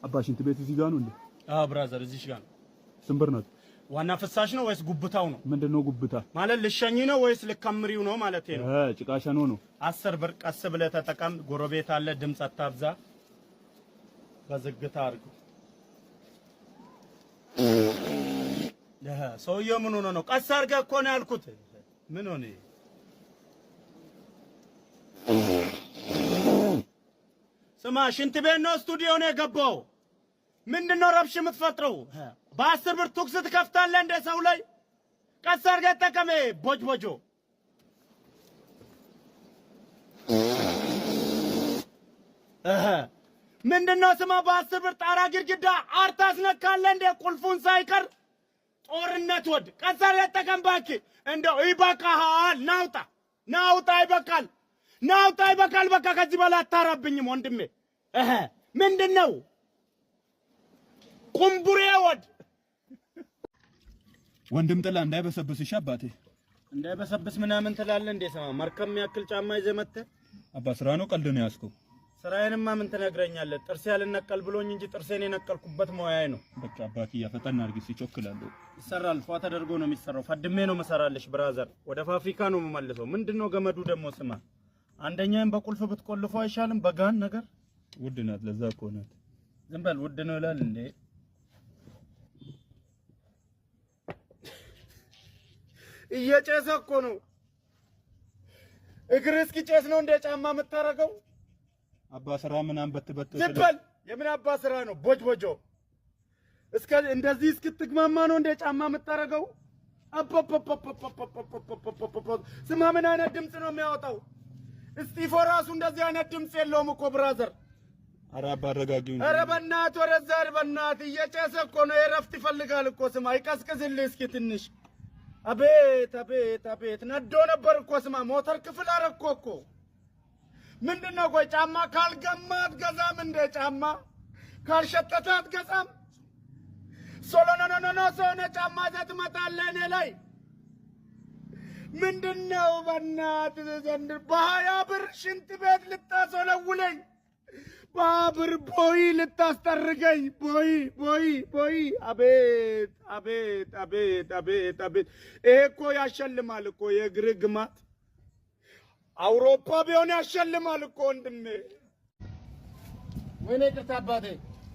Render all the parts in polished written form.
አባ ሽንት ቤት እዚህ ጋር ነው እንዴ? ብራዘር እዚህ ጋር ነው። ስንት ብር ናት? ዋና ፍሳሽ ነው ወይስ ጉብታው ነው? ምንድነው ጉብታ? ማለት ልሸኝ ነው ወይስ ልከምሪው ነው ማለት ነው? ጭቃሻ ነው። 10 ብር ቀስ ብለህ ተጠቀም። ጎረቤት አለ፣ ድምጽ አታብዛ። በዝግታ አድርጉ። ሰውዬው ምን ሆኖ ነው? ቀስ አድርገህ እኮ ነው ያልኩት። ምን ሆነ? ስማ፣ ሽንት ቤት ነው ስቱዲዮ ነው የገባው? ምንድነው ረብሽ የምትፈጥረው? በ10 ብር ቱክስ ትከፍታለህ እንደ ሰው ላይ? ቀስ አድርገህ ተጠቀም። ቦጆ ምንድነው? ስማ፣ በ10 ብር ጣራ ግድግዳ አርታ አስነካለህ እንደ ቁልፉን ሳይቀር ጦርነት ወድ። ቀስ አድርገህ ተጠቀም እባክህ። እንደው ይበቃሃል። ናውጣ ይበቃል። በቃ ከዚህ በላይ አታራብኝም ወንድሜ። ምንድነው? ቁምቡሬ ወድ ወንድም ጥላ እንዳይበሰብስሽ አባቴ። እንዳይበሰብስ ምናምን ትላለህ እንዴ? ሰማ መርከብ የሚያክል ጫማ ይዘህ መተህ። አባ ስራ ነው ቀልድ ነው ያዝከው? ስራዬንማ ምን ትነግረኛለህ? ጥርሴ ያልነቀል ብሎኝ እንጂ ጥርሴን የነቀልኩበት ሙያዬ ነው። በቃ አባቴ ያፈጠና አድርጊ ሲቾክላለሁ። ይሰራል። ፏ ተደርጎ ነው የሚሰራው። ፈድሜ ነው መሰራልሽ ብራዘር። ወደ ፋብሪካ ነው የምመልሰው። ምንድነው ገመዱ ደግሞ? ስማ፣ አንደኛዬን በቁልፍ ብትቆልፈው አይሻልም? በጋን ነገር ውድ ናት። ለዛ እኮ ናት። ዝም በል። ውድ ነው ይላል እንዴ? እየጨሰ እኮ ነው። እግር እስኪጨስ ነው እንደ ጫማ የምታረገው? አባ ስራ ምናምን በትበት ዝም በል። የምን አባ ስራ ነው? ቦጆ እስከ እንደዚህ እስክትግማማ ነው እንደ ጫማ የምታረገው? ስማ፣ ምን አይነት ድምጽ ነው የሚያወጣው? እስጢፎ ራሱ እንደዚህ አይነት ድምጽ የለውም እኮ ብራዘር። ኧረ አባ አረጋጊው። ኧረ በእናትህ ወደዛ በእናትህ። እየጨሰ እኮ ነው። የረፍት ይፈልጋል እኮ። ስማ፣ ይቀዝቅዝልህ እስኪ ትንሽ። አቤት ነዶ ነበር እኮ። ስማ፣ ሞተር ክፍል አረኮ እኮ። ምንድነው? ቆይ ጫማ ካልገማ አትገዛም እንደ? ጫማ ካልሸተተ አትገዛም? ሶሎኖኖኖ ሰሆነ ጫማ ይዘህ ትመጣለህ እኔ ላይ። ምንድነው? በእናትህ ዘንድ በ20 ብር ሽንት ቤት ልታስወለውለኝ፣ በብር ቦይ ልታስጠርገኝ። ቦይ። አቤት። ይሄ እኮ ያሸልማል እኮ የእግር ግማት። አውሮፓ ቢሆን ያሸልማል እኮ ወንድሜ። ወይኔ ቅርታ አባቴ።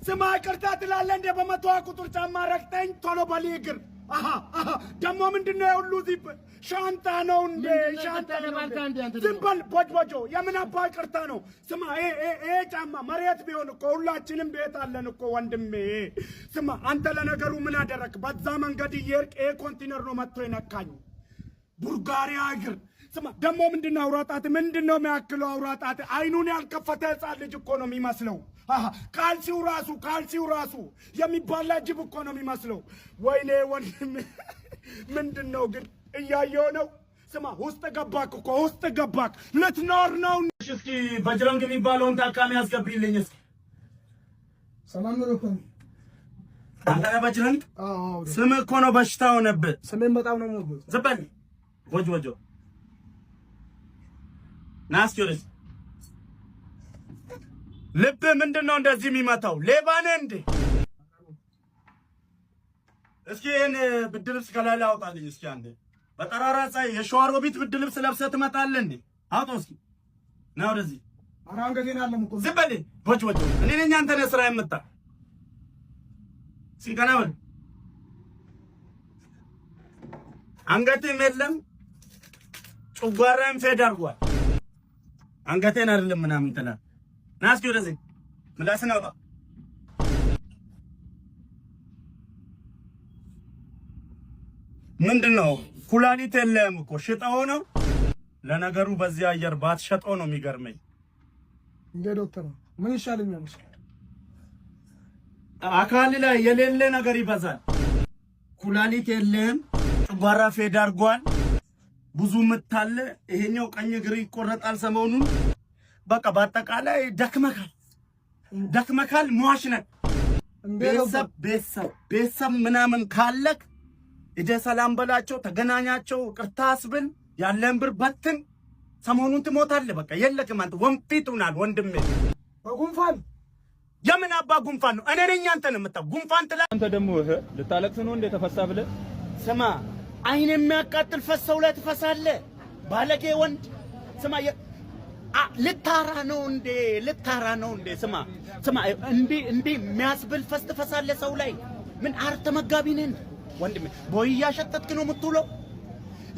ስማ፣ ቅርታ ትላለህ እንደ በ100 ቁጥር ጫማ ረግጠኝ ቶሎ በል እግር። ደግሞ ምንድነው የሁሉ ዚብ? ሻንጣ ነው እንዴ? ሻንጣ ነው እንዴ? ዝም በል ቦጆ። የምን አባ ቅርታ ነው? ስማ፣ ይሄ ጫማ መሬት ቢሆን እኮ ሁላችንም ቤት አለን እኮ ወንድሜ። ስማ፣ አንተ ለነገሩ ምን አደረክ? በዛ መንገድ እየሄድክ ይሄ ኮንቲነር ነው መጥቶ የነካኝ። ቡልጋሪያ እግር። ስማ፣ ደግሞ ምንድነው አውራጣት? ምንድነው የሚያክለው አውራጣት? አይኑን ያልከፈተ ህፃን ልጅ እኮ ነው የሚመስለው። ካልሲው ራሱ የሚባላ ጅብ እኮ ነው የሚመስለው። ወይኔ ወንድሜ፣ ምንድነው ግን? እያየሁ ነው። ስማ፣ ውስጥ ገባክ ልትኖር ነው። እስኪ በጅረንግ የሚባለውን ታካሚ ያስገቢልኝ እስኪ። ሰላም ነው እኮ አንተ በጅረንግ? ስም እኮ ነው በሽታ ሆነብህ። ስሜን በጣም ነው የምወደው። ዝም በል ቦጆ። ናስቲ ወደስ ልብ ምንድነው እንደዚህ የሚመታው? ሌባ ነህ እንዴ? እስኪ ይሄን ብርድ ልብስ ከላይ ላይ አውጣልኝ እስኪ አንዴ። በጠራራ ፀሐይ የሸዋሮቢት ብርድ ልብስ ለብሰህ ትመጣለህ እንዴ? አውጣው እስኪ። ና ወደዚህ። ኧረ አንገቴን አለም እኮ። ዝም በል ቦጆ። እኔ ነኝ አንተ ነህ ስራ የምታ። ሲንከና በል። አንገቴም የለም ጨጓራዬም ፌድ አድርጓል። አንገቴን አይደለም ምናምን ትላለህ። ና እስኪ ወደዚህ። ምላስን አውጣ። ምንድነው? ኩላሊት የለም እኮ ሽጠው ነው። ለነገሩ በዚህ አየር ባትሸጠው ነው የሚገርመኝ። እንደ ዶክተር ምን ይሻለኛል? አካል ላይ የሌለ ነገር ይበዛል። ኩላሊት የለም፣ ጨጓራ ፌድ አድርጓል፣ ብዙ ምታለ። ይሄኛው ቀኝ እግር ይቆረጣል ሰሞኑን። በቃ በአጠቃላይ ደክመካል። ሟች ነህ። ቤተሰብ ምናምን ካለክ ሂደህ ሰላም በላቸው፣ ተገናኛቸው፣ ቅርታ አስብል፣ ያለን ብር በትን። ሰሞኑን ትሞታለህ። በቃ የለክም አንተ ወንፊት ሆናል ወንድሜ። በጉንፋን የምን አባ ጉንፋን ነው? እኔ ነኝ አንተን የምታው ጉንፋን ትላ አንተ ደግሞ ልታለቅስ ነው እንደ ተፈሳ ብለህ ስማ፣ አይን የሚያቃጥል ፈሰው ላይ ትፈሳለህ ባለጌ ወንድ። ስማ ልታራ ነው እንዴ? ስማ እንዴ የሚያስብል ፈስ ትፈሳለህ ሰው ላይ። ምን አርተ መጋቢ ነህ ወንድሜ? ቦይ እያሸተትክ ነው የምትውለው።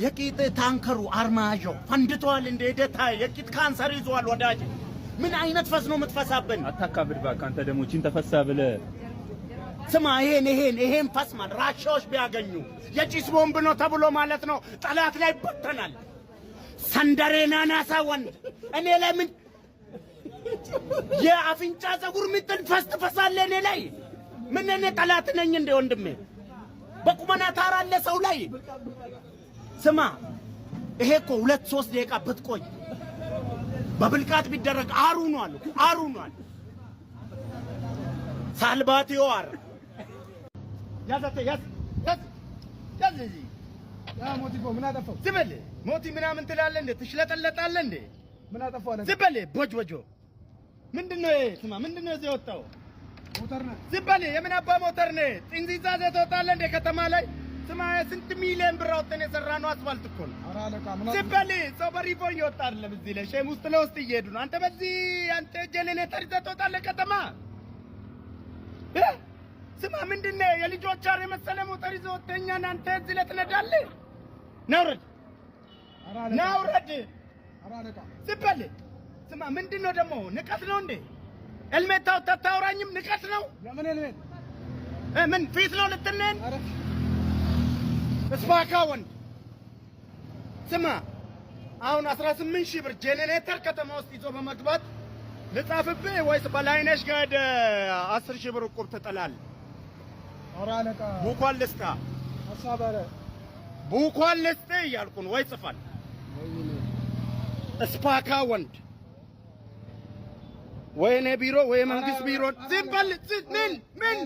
የቂጥ ታንከሩ አርማጆ ፈንድቷል እንደ ደታ የቂጥ ካንሰር ይዟል ወዳጅ። ምን አይነት ፈስ ነው የምትፈሳብን? አታካብድ እባክህ። አንተ ደግሞ እቺን ተፈሳ ብለህ ስማ ይሄን ፈስ ማለት ራሻዎች ቢያገኙ የጭስ ቦምብ ነው ተብሎ ማለት ነው ጠላት ላይ ይበተናል። ሰንደሬና ናሳ ወንድ እኔ ላይ ምን የአፍንጫ ፀጉር ምጥን ፈስ ትፈሳለህ እኔ ላይ? ምን እኔ ጠላት ነኝ እንደ ወንድሜ? በቁመና ታራለ ሰው ላይ። ስማ ይሄ እኮ 2-3 ደቂቃ ብትቆይ በብልቃት ቢደረግ አሩ ነው ሳልባቲዮ አር ያዘተ ያዝ ያ ሞቲፎ ምን አጠፋው? ዝም ሞቲ ምናምን ትላለህ እንዴ? ትሽለጠለጣለህ እንዴ? ምን አጠፋው አለ? ዝም በል ቦጆ ምንድነው ይሄ? ስማ ምንድነው እዚህ ወጣው? ሞተር ነው። ዝም በል የምን አባ ሞተር ነው? ጥንዚዛ ዘተወጣለህ እንዴ ከተማ ላይ? ስማ ስንት ሚሊዮን ብር አውጥተን የሰራነው አስፋልት እኮ ነው። ኧረ አለቃ ምን ዝም በል ሰው በሪፎ እየወጣ አይደለም እዚህ ላይ ሼም ውስጥ ለውስጥ እየሄዱ ነው። አንተ በዚህ ጀነሬተር ይዘህ ትወጣለህ ከተማ። ስማ ምንድነው የልጆች አር የመሰለ ሞተር ይዘህ ወጥተኛን አንተ እዚህ ላይ ትነዳለህ? ናውረድ ኧረ አለቃ ዝም በል። ስማ ምንድነው ደግሞ ንቀት ነው እንዴ? ኤልሜታው ታታውራኝም ንቀት ነው። ለምን ኤልሜት ምን ፊት ነው ልትነን? ኧረ እስባካ ወንድ ስማ አሁን 18,000 ብር ጄኔሬተር ከተማ ውስጥ ይዞ በመግባት ልጻፍብህ ወይስ በላይነሽ ጋር 10,000 ብር እቁብ ትጥላለህ? ኧረ አለቃ ቡኳን ልስጣ ሀሳብ አለ ቡኳን ልስጥህ እያልኩ ነው። ወይ ጽፋል እስፓካ ወንድ ወይ እኔ ቢሮ ወይ መንግስት ቢሮ ዝም በል ምን